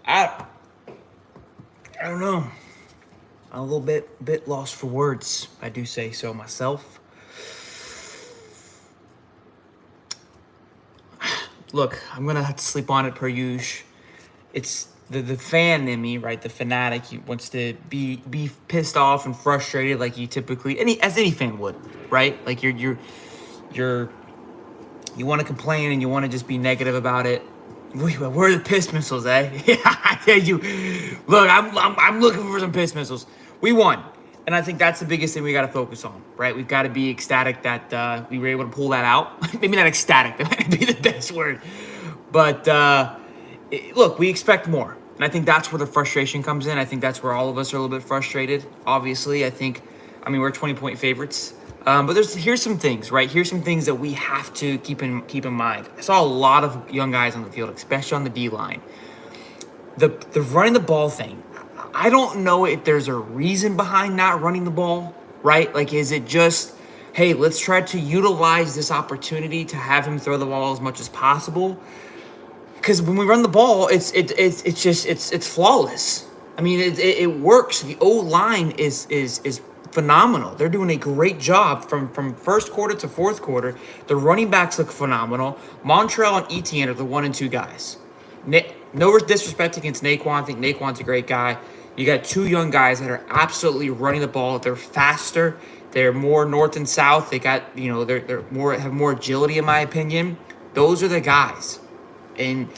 I I don't know. I'm a little bit lost for words. I do say so myself. Look, I'm gonna have to sleep on it per usual. It's the fan in me, right? The fanatic. He wants to be pissed off and frustrated, like you typically any fan would, right? Like you're you want to complain and you want to just be negative about it. Where are the piss missiles, eh? Yeah, I tell you. Look, I'm looking for some piss missiles. We won, and I think that's the biggest thing we got to focus on, right? We've got to be ecstatic that we were able to pull that out. Maybe not ecstatic. That might be the best word, but look, we expect more, and I think that's where the frustration comes in. I think that's where all of us are a little bit frustrated. Obviously, I mean, we're 20-point favorites. But here's some things, right? Here's some things that we have to keep in mind. I saw a lot of young guys on the field, especially on the D line. The running the ball thing. I don't know if there's a reason behind not running the ball, right? Like, is it just, hey, let's try to utilize this opportunity to have him throw the ball as much as possible? Because when we run the ball, it's flawless. I mean, it works. The O line is phenomenal. They're doing a great job from first quarter to fourth quarter. The running backs look phenomenal. Montreal and Etienne are the 1 and 2 guys. No disrespect against Naquan. I think Naquan's a great guy. You got 2 young guys that are absolutely running the ball. They're faster. They're more north and south. They got they're more have more agility in my opinion. Those are the guys. And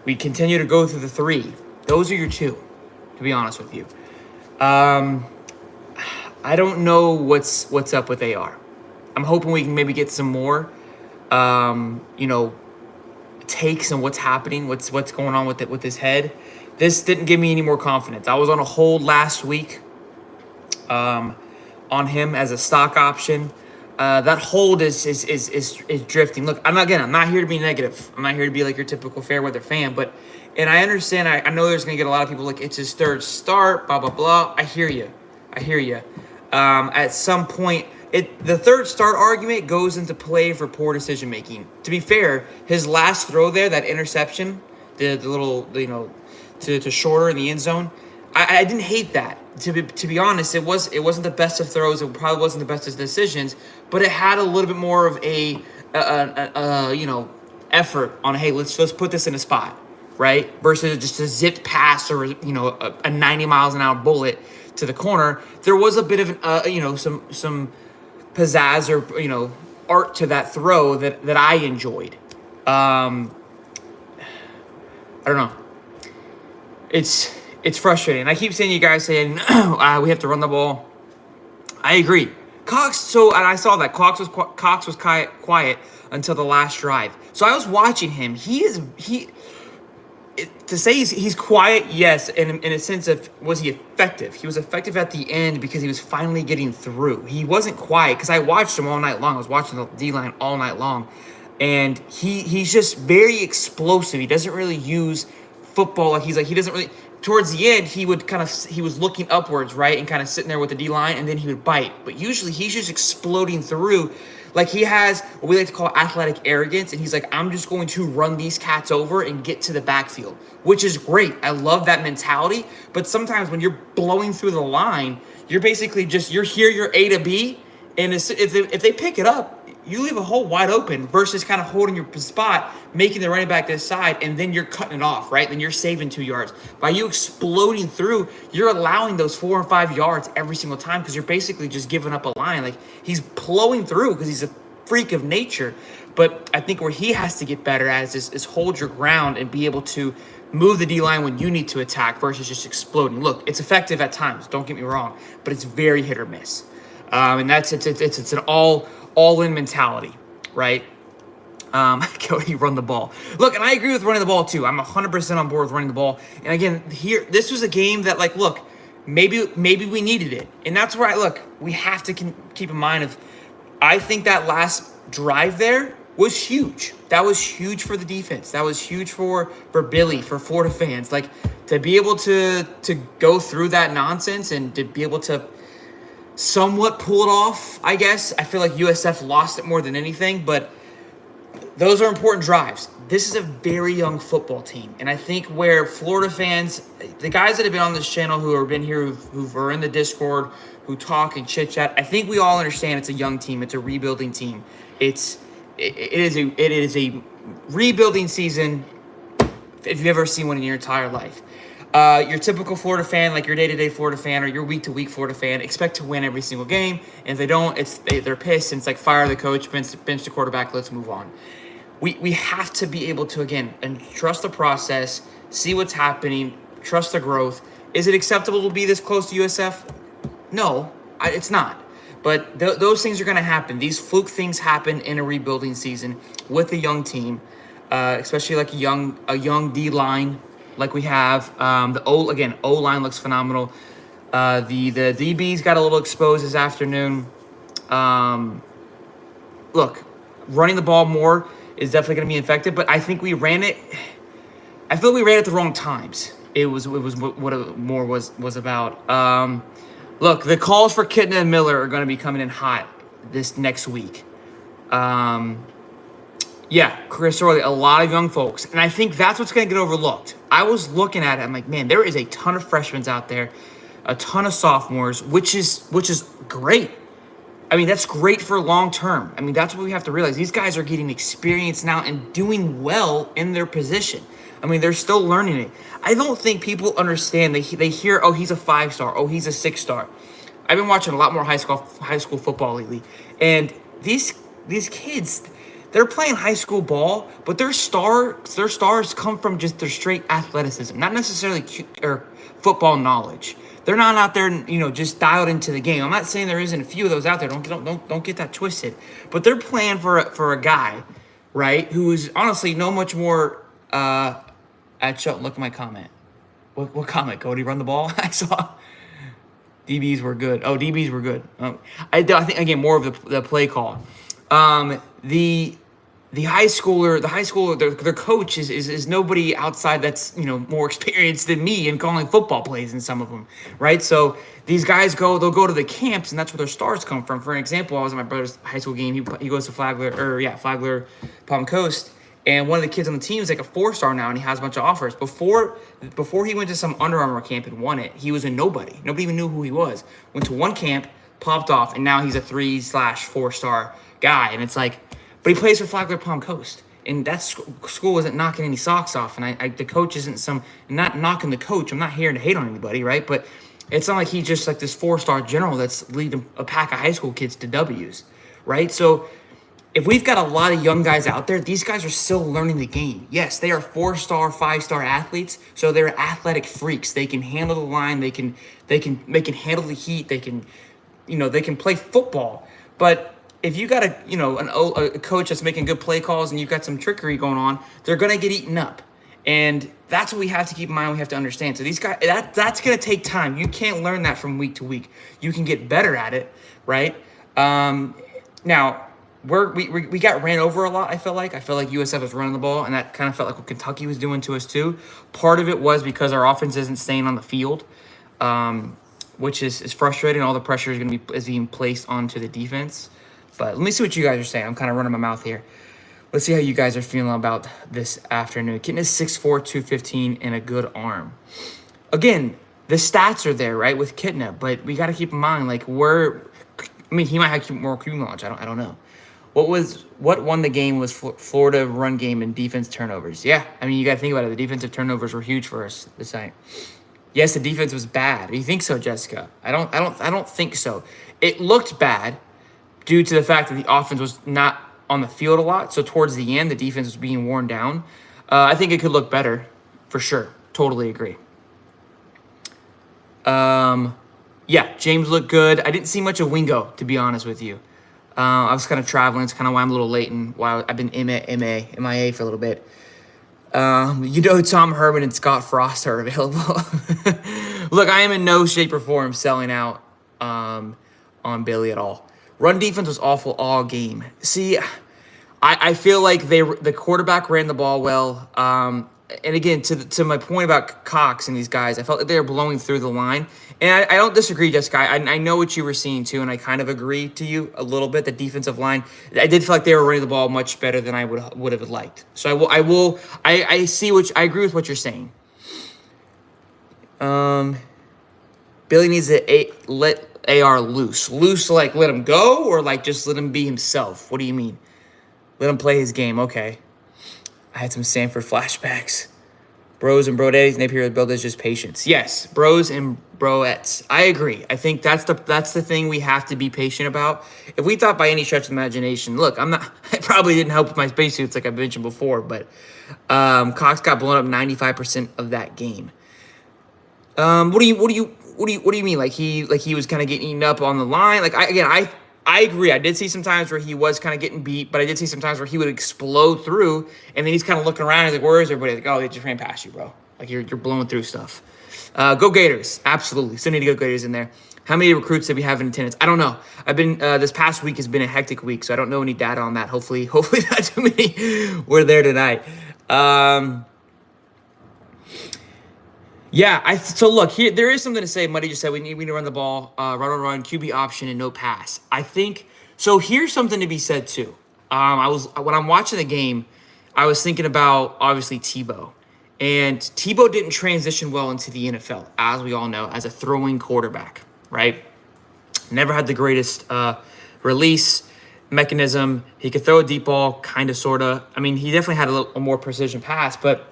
we continue to go through the 3. Those are your 2, to be honest with you. I don't know what's up with AR. I'm hoping we can maybe get some more, takes on what's happening, what's going on with his head. This didn't give me any more confidence. I was on a hold last week, on him as a stock option. That hold is drifting. Look, I'm not here to be negative. I'm not here to be like your typical fair weather fan, and I understand. I know there's gonna get a lot of people like it's his 3rd start, blah blah blah. I hear you. At some point, the 3rd start argument goes into play for poor decision making. To be fair, his last throw there, that interception, the little to shorter in the end zone, I didn't hate that. To be honest, it wasn't the best of throws. It probably wasn't the best of decisions, but it had a little bit more of a effort on, hey, let's put this in a spot, right? Versus just a zipped pass or a 90 miles an hour bullet to the corner. There was a bit of an some pizzazz or art to that throw that I enjoyed. I don't know. It's frustrating. I keep seeing you guys saying we have to run the ball. I agree. Cox. And I saw that Cox was quiet until the last drive. So I was watching him. To say he's quiet, yes, in a sense of, was he effective? He was effective at the end because he was finally getting through. He wasn't quiet because I watched him all night long. I was watching the D-line all night long. And he's just very explosive. He doesn't really use football he doesn't really. Towards the end, he was looking upwards, right, and kind of sitting there with the D-line, and then he would bite. But usually he's just exploding through. Like, he has what we like to call athletic arrogance, and he's like, I'm just going to run these cats over and get to the backfield, which is great. I love that mentality. But sometimes when you're blowing through the line, you're basically you're A to B, and if they pick it up, you leave a hole wide open versus kind of holding your spot, making the running back this side, and then you're cutting it off, right? Then you're saving 2 yards. By you exploding through, you're allowing those 4 and 5 yards every single time because you're basically just giving up a line. Like, he's plowing through because he's a freak of nature. But I think where he has to get better at is hold your ground and be able to move the D-line when you need to attack versus just exploding. Look, it's effective at times, don't get me wrong, but it's very hit or miss. And it's an all-in mentality, right? Cody, run the ball. Look, and I agree with running the ball too. I'm 100% on board with running the ball. And again, this was a game that, like, look, maybe we needed it, and that's where we have to keep in mind I think that last drive there was huge. That was huge for the defense. That was huge for Billy, for Florida fans. Like, to be able to go through that nonsense and to be able to somewhat pull it off, I guess. I feel like USF lost it more than anything, but those are important drives. this is a very young football team. And I think where Florida fans, the guys that have been on this channel who have been here, who are in the Discord, who talk and chit chat, I think we all understand it's a young team. It's a rebuilding team. It is a rebuilding season if you've ever seen one in your entire life. Your typical Florida fan, like your day-to-day Florida fan or your week-to-week Florida fan, expect to win every single game. And if they don't, they're pissed. And it's like, fire the coach, bench the quarterback, let's move on. We have to be able to, again, and trust the process, see what's happening, trust the growth. Is it acceptable to be this close to USF? No, it's not. But those things are going to happen. These fluke things happen in a rebuilding season with a young team, especially like a young D-line like we have. The O-line looks phenomenal. The DBs got a little exposed this afternoon. Look, running the ball more is definitely going to be effective, but I think we ran it. I feel we ran it at the wrong times. It was what it more was about. Look, the calls for Kitna and Miller are going to be coming in hot this next week. Chris Orley, a lot of young folks, and I think that's what's going to get overlooked. I was looking at it, I'm like, man, there is a ton of freshmen out there, a ton of sophomores, which is great. I mean, that's great for long term. I mean, that's what we have to realize. These guys are getting experience now and doing well in their position. I mean, they're still learning it. I don't think people understand. They hear, oh, he's a 5-star. Oh, he's a 6-star. I've been watching a lot more high school football lately, and these kids, they're playing high school ball, but their stars come from just their straight athleticism, not necessarily football knowledge. They're not out there, just dialed into the game. I'm not saying there isn't a few of those out there. Don't get that twisted. But they're playing for a guy, right, who is honestly no much more. Look at my comment. What comment, Cody? Run the ball. I saw. DBs were good. Oh, DBs were good. I think again more of the play call. The high schooler, their coach is nobody outside that's more experienced than me in calling football plays in some of them, right? So these guys they'll go to the camps, and that's where their stars come from. For an example, I was at my brother's high school game. He goes to Flagler, Palm Coast, and one of the kids on the team is like a 4-star now, and he has a bunch of offers. Before he went to some Under Armour camp and won it, he was a nobody. Nobody even knew who he was. Went to one camp, popped off, and now he's a 3/4-star guy, and it's like. But he plays for Flagler Palm Coast, and that school isn't knocking any socks off. And the coach isn't not knocking the coach. I'm not here to hate on anybody, right? But it's not like he's just like this 4-star general that's leading a pack of high school kids to W's, right? So if we've got a lot of young guys out there, these guys are still learning the game. Yes, they are 4-star, 5-star athletes, so they're athletic freaks. They can handle the line. They can handle the heat. They can play football, but if you got a coach that's making good play calls and you've got some trickery going on, they're going to get eaten up. And that's what we have to keep in mind. We have to understand. So these guys, that's going to take time. You can't learn that from week to week. You can get better at it, right? Now, we got ran over a lot, I feel like USF was running the ball, and that kind of felt like what Kentucky was doing to us too. Part of it was because our offense isn't staying on the field, which is frustrating. All the pressure is being placed onto the defense. But let me see what you guys are saying. I'm kind of running my mouth here. Let's see how you guys are feeling about this afternoon. Kitten is 6'4", 215, and a good arm. Again, the stats are there, right, with Kitna, but we got to keep in mind, like, he might have more QB knowledge. I don't know. What won the game was Florida run game and defense turnovers. Yeah, I mean, you got to think about it. The defensive turnovers were huge for us this night. Yes, the defense was bad. You think so, Jessica? I don't think so. It looked bad due to the fact that the offense was not on the field a lot. So towards the end, the defense was being worn down. I think it could look better, for sure. Totally agree. James looked good. I didn't see much of Wingo, to be honest with you. I was kind of traveling. It's kind of why I'm a little late and why I've been MIA for a little bit. Tom Herman and Scott Frost are available. Look, I am in no shape or form selling out on Bailey at all. Run defense was awful all game. See, I feel like the quarterback ran the ball well. and again, to my point about Cox and these guys, I felt like they were blowing through the line. And I don't disagree, Jessica. I know what you were seeing too, and I kind of agree to you a little bit. The defensive line, I did feel like they were running the ball much better than I would have liked. So I see I agree with what you're saying. Billy needs to let AR loose, like let him go, or like just let him be himself. What do you mean? Let him play his game. Okay. I had some Sanford flashbacks. Bros and broettes, Napier build is just patience. Yes, bros and broettes. I agree. I think that's the thing we have to be patient about. If we thought by any stretch of imagination, look, I probably didn't help with my spacesuits like I mentioned before, but Cox got blown up 95% of that game. What do you mean? Like he was kind of getting eaten up on the line? Like I agree. I did see some times where he was kind of getting beat, but I did see some times where he would explode through, and then he's kind of looking around. He's like, "Where is everybody?" Like, "Oh, they just ran past you, bro. Like you're blowing through stuff." Go Gators! Absolutely, still need to go Gators in there. How many recruits have we have in attendance? I don't know. I've been this past week has been a hectic week, so I don't know any data on that. Hopefully not too many were there tonight. Yeah, so look, here there is something to say. Muddy just said we need to run the ball, run, QB option, and no pass. I think so. Here's something to be said too. When I'm watching the game, I was thinking about obviously Tebow, and Tebow didn't transition well into the NFL, as we all know, as a throwing quarterback, right? Never had the greatest release mechanism. He could throw a deep ball, kind of, sort of. I mean, he definitely had a more precision pass, but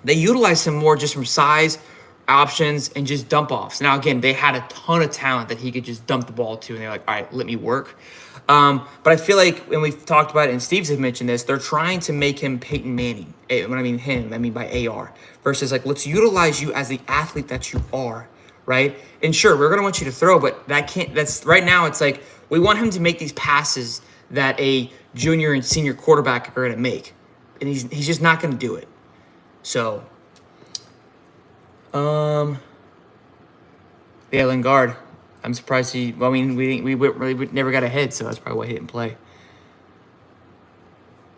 they utilized him more just from size, options, and just dump offs. Now, again, they had a ton of talent that he could just dump the ball to, and they're like, all right, let me work. But I feel like when we've talked about it, and Steve's had mentioned this, they're trying to make him Peyton Manning. When I mean him, I mean by AR. Versus like, let's utilize you as the athlete that you are, right? And sure, we're going to want you to throw, but that's right now, it's like, we want him to make these passes that a junior and senior quarterback are going to make. And he's just not going to do it. So, yeah, Lingard. I'm surprised we never got ahead, so that's probably why he didn't play.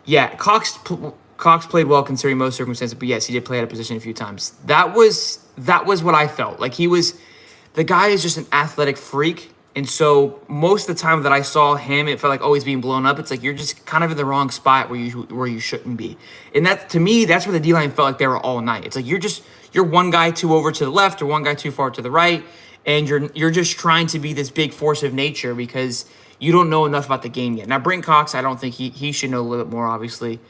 Yeah, Cox played well considering most circumstances, but yes, he did play out of position a few times. That was what I felt. Like the guy is just an athletic freak. And so most of the time that I saw him, it felt like always being blown up. It's like you're just kind of in the wrong spot where you shouldn't be. And that, to me, that's where the D-line felt like they were all night. It's like you're one guy too over to the left or one guy too far to the right, and you're just trying to be this big force of nature because you don't know enough about the game yet. Now, Brent Cox, I don't think he should know a little bit more, obviously.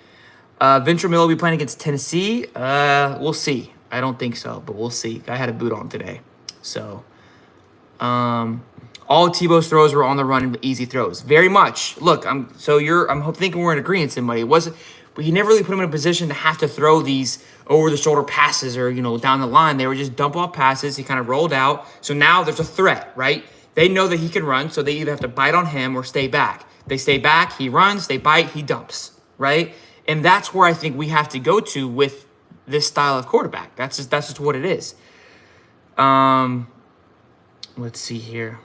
Venture Miller will be playing against Tennessee. We'll see. I don't think so, but we'll see. I had a boot on today. So, all Tebow's throws were on the run and easy throws. Very much. Look, I'm thinking we're in agreement, somebody. But he never really put him in a position to have to throw these over-the-shoulder passes or, down the line. They were just dump-off passes. He kind of rolled out. So now there's a threat, right? They know that he can run, so they either have to bite on him or stay back. They stay back, he runs. They bite, he dumps, right? And that's where I think we have to go to with this style of quarterback. That's just what it is. Let's see here.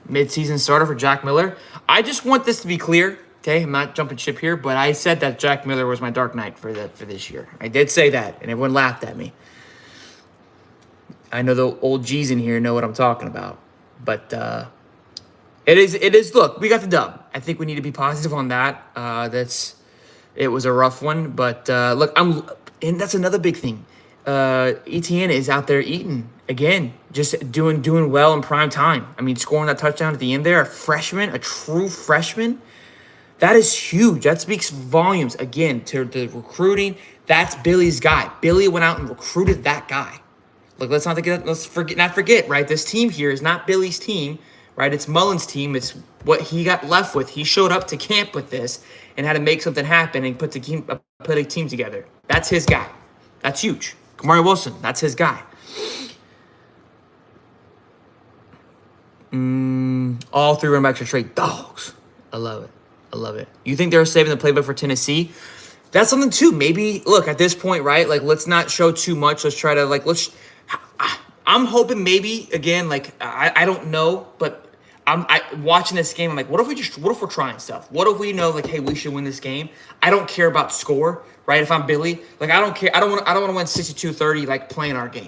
Mid-season starter for Jack Miller. I just want this to be clear. Okay, I'm not jumping ship here, but I said that Jack Miller was my Dark Knight for this year. I did say that, and everyone laughed at me. I know the old G's in here know what I'm talking about, but it is. Look, we got the dub. I think we need to be positive on that. It was a rough one, but look, and that's another big thing. ETN is out there eating again, just doing well in prime time. I mean, scoring that touchdown at the end there, a true freshman, that is huge. That speaks volumes again to the recruiting. That's Billy's guy. Billy went out and recruited that guy. Look, let's not forget, right? This team here is not Billy's team, right? It's Mullen's team. It's what he got left with. He showed up to camp with this and had to make something happen and put a team together. That's his guy. That's huge. Kamari Wilson, that's his guy. All three running backs are straight dogs. I love it. You think they're saving the playbook for Tennessee? That's something too. Maybe, look, at this point, right? Like, let's not show too much. Let's try to, I'm hoping maybe, again, I don't know, but I watching this game. I'm like, what if we're trying stuff? What if we know like, hey, we should win this game? I don't care about score, right? If I'm Billy, like I don't care. I don't want to win 62-30 like playing our game,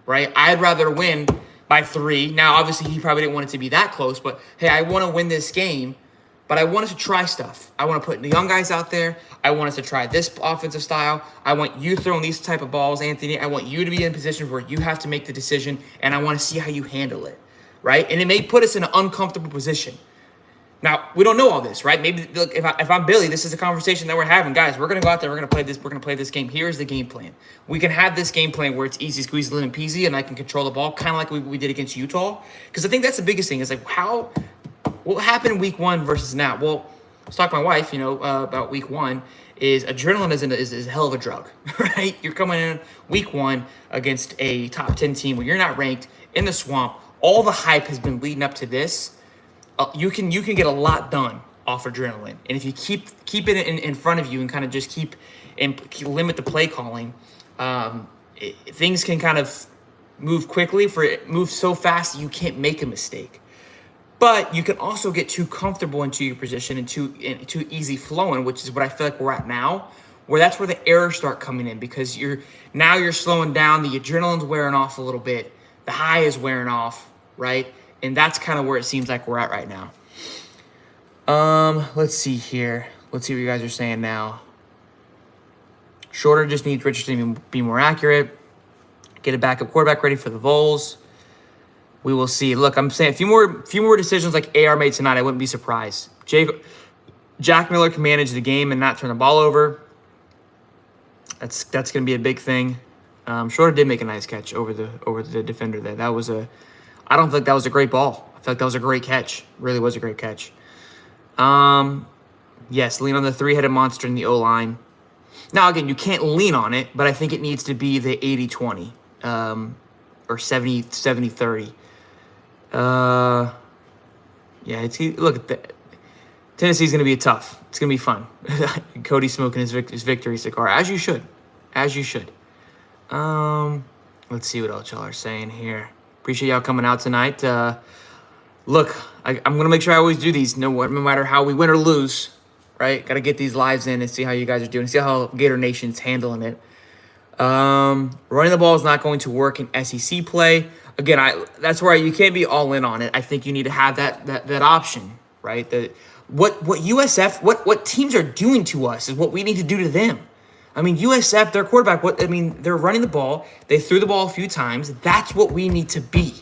right? I'd rather win by 3. Now, obviously, he probably didn't want it to be that close, but hey, I want to win this game, but I want us to try stuff. I want to put the young guys out there. I want us to try this offensive style. I want you throwing these type of balls, Anthony. I want you to be in a position where you have to make the decision, and I want to see how you handle it, right? And it may put us in an uncomfortable position. Now, we don't know all this, right? Maybe look, if I'm Billy, this is a conversation that we're having. Guys, we're going to go out there. We're going to play this game. Here's the game plan. We can have this game plan where it's easy squeeze, lemon peasy, and I can control the ball, kind of like we did against Utah. Because I think that's the biggest thing is like what happened week 1 versus now? Well, let's talk to my wife, about week 1 is adrenaline is a hell of a drug, right? You're coming in week 1 against a top 10 team where you're not ranked in the swamp. All the hype has been leading up to this. You can get a lot done off adrenaline, and if you keep it in front of you and kind of just keep limit the play calling, things can kind of move quickly. Move so fast that you can't make a mistake. But you can also get too comfortable into your position and too easy flowing, which is what I feel like we're at now, where that's where the errors start coming in because you're slowing down, the adrenaline's wearing off a little bit, the high is wearing off, right? And that's kind of where it seems like we're at right now. Let's see here. Let's see what you guys are saying now. Shorter just needs Richardson to be more accurate. Get a backup quarterback ready for the Vols. We will see. Look, I'm saying a few more decisions like AR made tonight. I wouldn't be surprised. Jack Miller can manage the game and not turn the ball over. That's going to be a big thing. Shorter did make a nice catch over the defender there. I don't think that was a great ball. I feel like that was a great catch. Really was a great catch. Yes, lean on the 3-headed monster in the O-line. Now, again, you can't lean on it, but I think it needs to be the 80-20 or 70-30. Tennessee's going to be tough. It's going to be fun. Cody smoking his victory cigar, as you should. Let's see what else y'all are saying here. Appreciate y'all coming out tonight. Look, I'm going to make sure I always do these, no matter how we win or lose, right? Got to get these lives in and see how you guys are doing, see how Gator Nation's handling it. Running the ball is not going to work in SEC play. Again, that's where you can't be all in on it. I think you need to have that option, right? What USF, what teams are doing to us is what we need to do to them. I mean, USF, their quarterback, they're running the ball. They threw the ball a few times. That's what we need to be.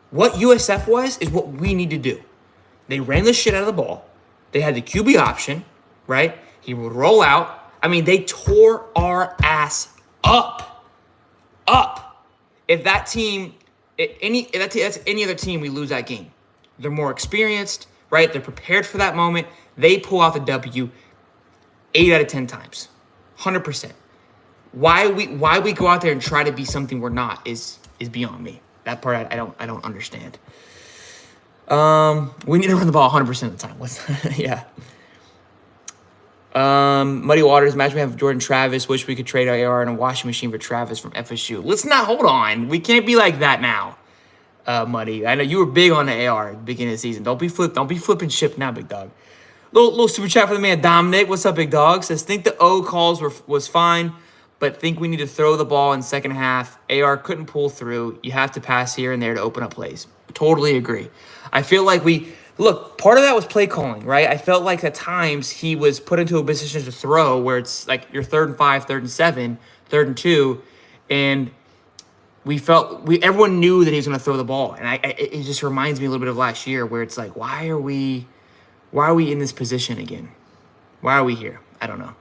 What USF was is what we need to do. They ran the shit out of the ball. They had the QB option, right? He would roll out. I mean, they tore our ass up. If that's any other team, we lose that game. They're more experienced, right? They're prepared for that moment. They pull out the W 8 out of 10 times. 100%. Why we go out there and try to be something we're not is beyond me. That part I don't understand. We need to run the ball 100% of the time. Yeah. Muddy Waters, imagine we have Jordan Travis. Wish we could trade our AR and a washing machine for Travis from FSU. Let's not, hold on. We can't be like that now, Muddy. I know you were big on the AR at the beginning of the season. Don't be flipping ship now, big dog. Little super chat for the man Dominic. What's up, big dog? Says, think the O calls was fine, but think we need to throw the ball in second half. AR couldn't pull through. You have to pass here and there to open up plays. Totally agree. I feel like part of that was play calling, right? I felt like at times he was put into a position to throw where it's like you're 3rd and 5, 3rd and 7, 3rd and 2, and everyone knew that he was going to throw the ball. And it just reminds me a little bit of last year where it's like, why are we in this position again? Why are we here? I don't know.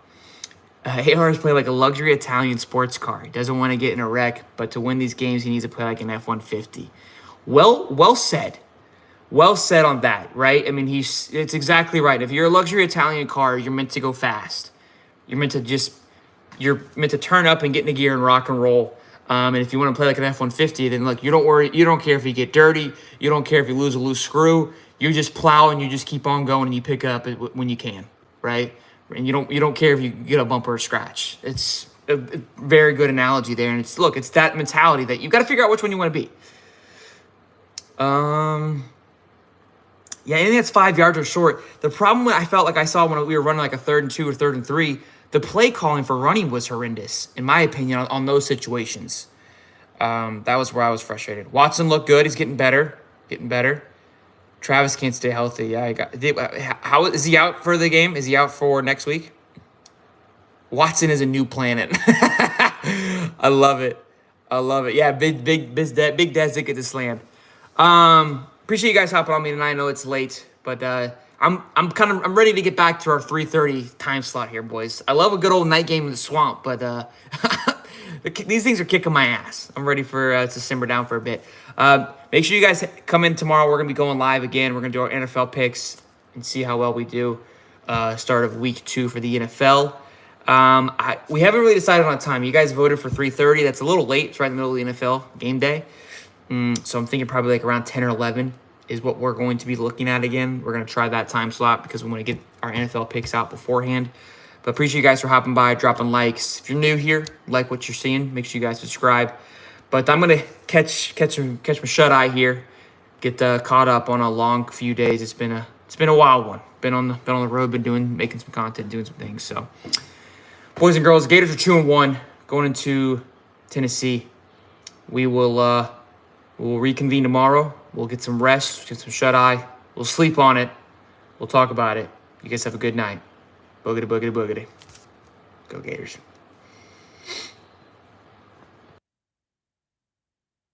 AR is playing like a luxury Italian sports car. He doesn't want to get in a wreck, but to win these games, he needs to play like an F-150. Well said. Well said on that, right? I mean, it's exactly right. If you're a luxury Italian car, you're meant to go fast. You're meant to turn up and get into gear and rock and roll. And if you want to play like an F-150, then look, you don't worry. You don't care if you get dirty. You don't care if you lose a loose screw. You just plow and you just keep on going and you pick up when you can, right? And you don't care if you get a bump or a scratch. It's a very good analogy there. And it's that mentality that you got to figure out which one you want to be. Yeah, anything that's 5 yards or short. The problem I felt like I saw when we were running like a 3rd and 2 or 3rd and 3, the play calling for running was horrendous, in my opinion, on those situations. That was where I was frustrated. Watson looked good. He's getting better. Getting better. Travis can't stay healthy. Yeah, how is he out for the game? Is he out for next week? Watson is a new planet. I love it. I love it. Yeah, big Daz did get this land. Appreciate you guys hopping on me tonight. I know it's late, but I'm ready to get back to our 3:30 time slot here, boys. I love a good old night game in the swamp, but these things are kicking my ass. I'm ready for to simmer down for a bit. Make sure you guys come in tomorrow. We're gonna be going live again. We're gonna do our NFL picks and see how well we do. Start of week 2 for the NFL. We haven't really decided on a time. You guys voted for 3:30. That's a little late. It's right in the middle of the NFL game day. So I'm thinking probably like around 10 or 11 is what we're going to be looking at again. We're going to try that time slot because we want to get our NFL picks out beforehand. But appreciate you guys for hopping by, dropping likes. If you're new here, like what you're seeing, make sure you guys subscribe. But I'm going to catch my shut eye here, get caught up on a long few days. It's been a wild one. Been on the road, making some content, doing some things. So, boys and girls, Gators are 2-1 going into Tennessee. We'll reconvene tomorrow. We'll get some rest, get some shut eye. We'll sleep on it. We'll talk about it. You guys have a good night. Boogity, boogity, boogity. Go Gators.